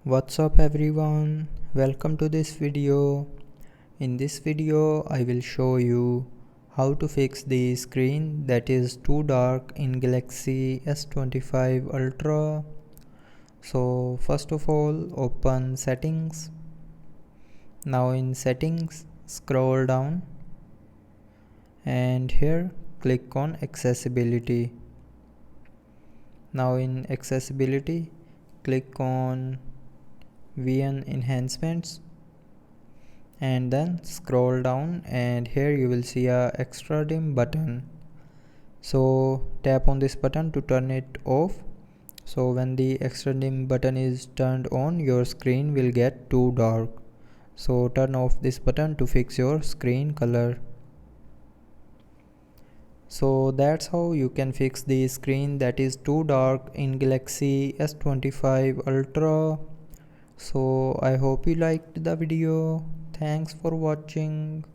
What's up everyone, welcome to this video. In this video I will show you how to fix the screen that is too dark in Galaxy S25 Ultra. So first of all, open settings. Now in settings, scroll down and here click on accessibility. Now in accessibility, click on VN enhancements and then scroll down, and here you will see a extra dim button. So tap on this button to turn it off. So when the extra dim button is turned on, your screen will get too dark. So turn off this button to fix your screen color. So that's how you can fix the screen that is too dark in Galaxy S25 Ultra. So I hope you liked the video. Thanks for watching.